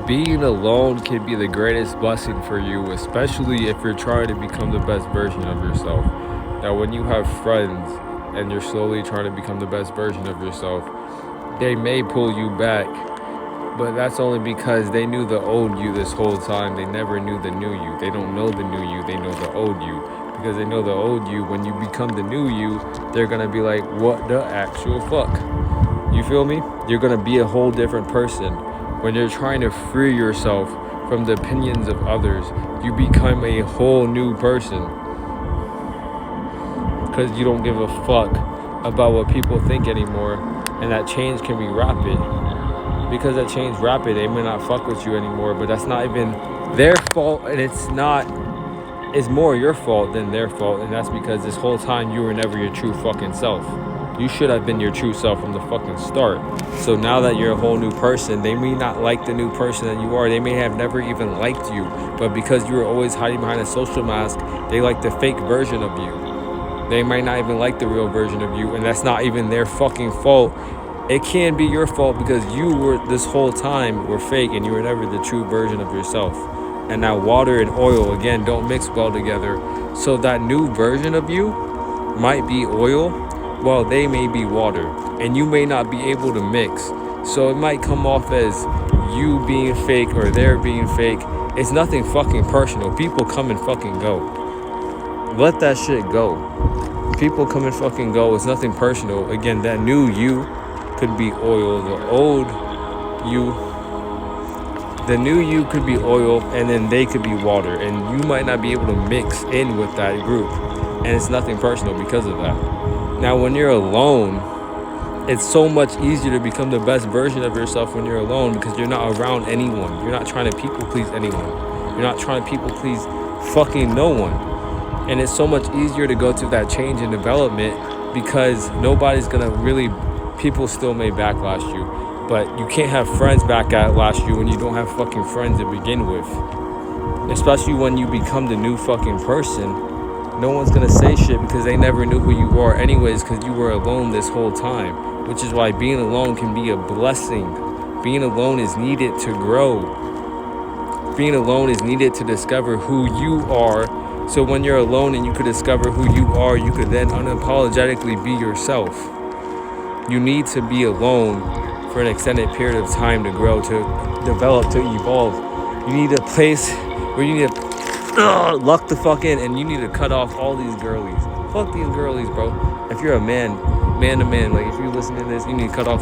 being alone can be the greatest blessing for you, especially if you're trying to become the best version of yourself. Now, when you have friends and you're slowly trying to become the best version of yourself, they may pull you back, but that's only because they knew the old you this whole time. They never knew the new you. They don't know the new you, they know the old you. Because they know the old you, when you become the new you, they're gonna be like, what the actual fuck? You feel me? You're gonna be a whole different person. When you're trying to free yourself from the opinions of others, you become a whole new person. Because you don't give a fuck about what people think anymore. And that change can be rapid. Because that change rapid, they may not fuck with you anymore, but that's not even their fault, and it's more your fault than their fault, and that's because this whole time you were never your true fucking self. You should have been your true self from the fucking start. So now that you're a whole new person, they may not like the new person that you are. They may have never even liked you, but because you were always hiding behind a social mask, they like the fake version of you. They might not even like the real version of you, and that's not even their fucking fault. It can be your fault because you were this whole time were fake and you were never the true version of yourself. And now water and oil, again, don't mix well together. So that new version of you might be oil, while they may be water. And you may not be able to mix. So it might come off as you being fake or they're being fake. It's nothing fucking personal. People come and fucking go. Let that shit go. People come and fucking go. It's nothing personal. Again, that new you could be oil. The old you, the new you could be oil, and then they could be water. And you might not be able to mix in with that group. And it's nothing personal because of that. Now, when you're alone, it's so much easier to become the best version of yourself when you're alone because you're not around anyone. You're not trying to people please anyone. You're not trying to people please fucking no one. And it's so much easier to go through that change and development because nobody's gonna really, people still may backlash you, but you can't have friends backlash you when you don't have fucking friends to begin with. Especially when you become the new fucking person, no one's gonna say shit because they never knew who you are anyways because you were alone this whole time, which is why being alone can be a blessing. Being alone is needed to grow. Being alone is needed to discover who you are. So when you're alone and you could discover who you are, you could then unapologetically be yourself. You need to be alone for an extended period of time to grow, to develop, to evolve. You need a place where you need to luck the fuck in, and you need to cut off all these girlies. Fuck these girlies, bro. If you're a man to man, like if you listen to this, you need to cut off.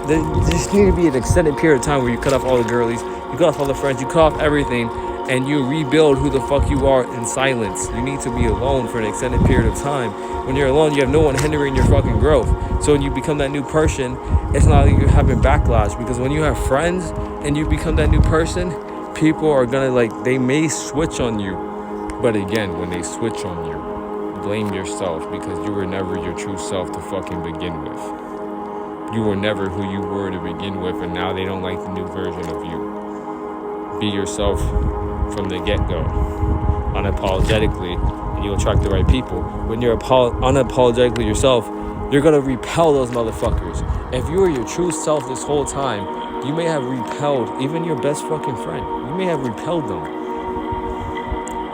There just need to be an extended period of time where you cut off all the girlies, you cut off all the friends, you cut off everything, and you rebuild who the fuck you are in silence. You need to be alone for an extended period of time. When you're alone, you have no one hindering your fucking growth. So when you become that new person, it's not like you're having backlash, because when you have friends and you become that new person, people are gonna they may switch on you. But again, when they switch on you, blame yourself, because you were never your true self to fucking begin with. You were never who you were to begin with, and now they don't like the new version of you. Be yourself from the get-go, unapologetically, and you'll attract the right people. When you're unapologetically yourself, you're gonna repel those motherfuckers. If you were your true self this whole time, you may have repelled even your best fucking friend. You may have repelled them.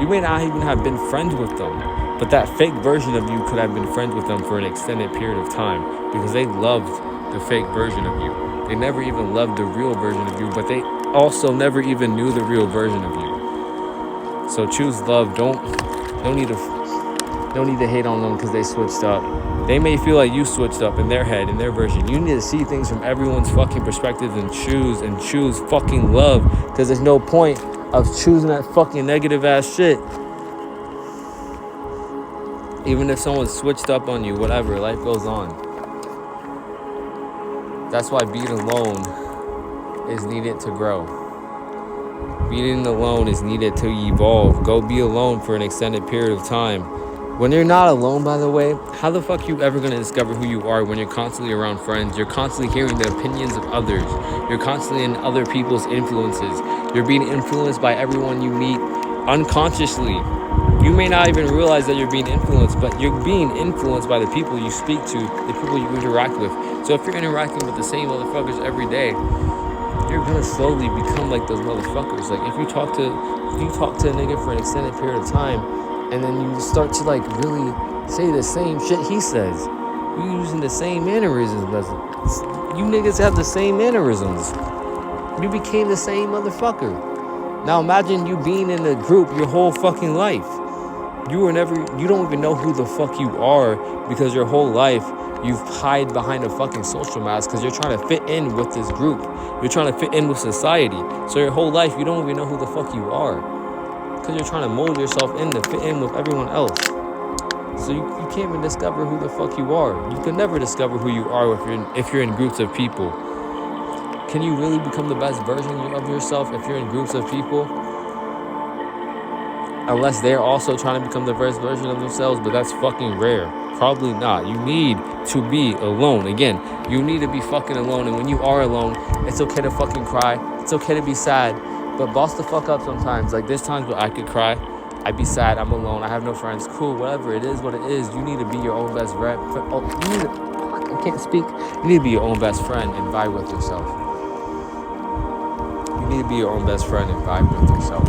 You may not even have been friends with them, but that fake version of you could have been friends with them for an extended period of time because they loved the fake version of you. They never even loved the real version of you, but they also never even knew the real version of you. So choose love. Don't need to hate on them because they switched up. They may feel like you switched up in their head, in their version. You need to see things from everyone's fucking perspective and choose fucking love, because there's no point of choosing that fucking negative ass shit. Even if someone switched up on you, whatever, life goes on. That's why being alone is needed to grow. Being alone is needed to evolve. Go be alone for an extended period of time. When you're not alone, by the way, how the fuck you ever gonna discover who you are when you're constantly around friends? You're constantly hearing the opinions of others. You're constantly in other people's influences. You're being influenced by everyone you meet unconsciously. You may not even realize that you're being influenced, but you're being influenced by the people you speak to, the people you interact with. So if you're interacting with the same motherfuckers every day, you're gonna slowly become like those motherfuckers. Like if you talk to a nigga for an extended period of time, and then you start to like really say the same shit he says, you using the same mannerisms. You niggas have the same mannerisms. You became the same motherfucker. Now imagine you being in a group your whole fucking life. You don't even know who the fuck you are because your whole life you've hide behind a fucking social mask because you're trying to fit in with this group. You're trying to fit in with society. So your whole life you don't even know who the fuck you are because you're trying to mold yourself in to fit in with everyone else. So you can't even discover who the fuck you are. You can never discover who you are if you're in groups of people. Can you really become the best version of yourself if you're in groups of people? Unless they're also trying to become the best version of themselves, but that's fucking rare. Probably not. You need to be alone. Again, you need to be fucking alone. And when you are alone, it's okay to fucking cry. It's okay to be sad. But boss the fuck up sometimes. Like there's times where I could cry. I'd be sad. I'm alone. I have no friends. Cool. Whatever. It is what it is. You need to be your own best friend. I can't speak. You need to be your own best friend and vibe with yourself. You need to be your own best friend and vibe with yourself.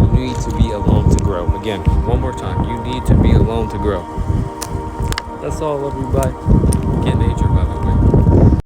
You need to be alone to grow. Again, one more time. You need to be alone to grow. That's all. Love you. Bye. Get nature, by the way.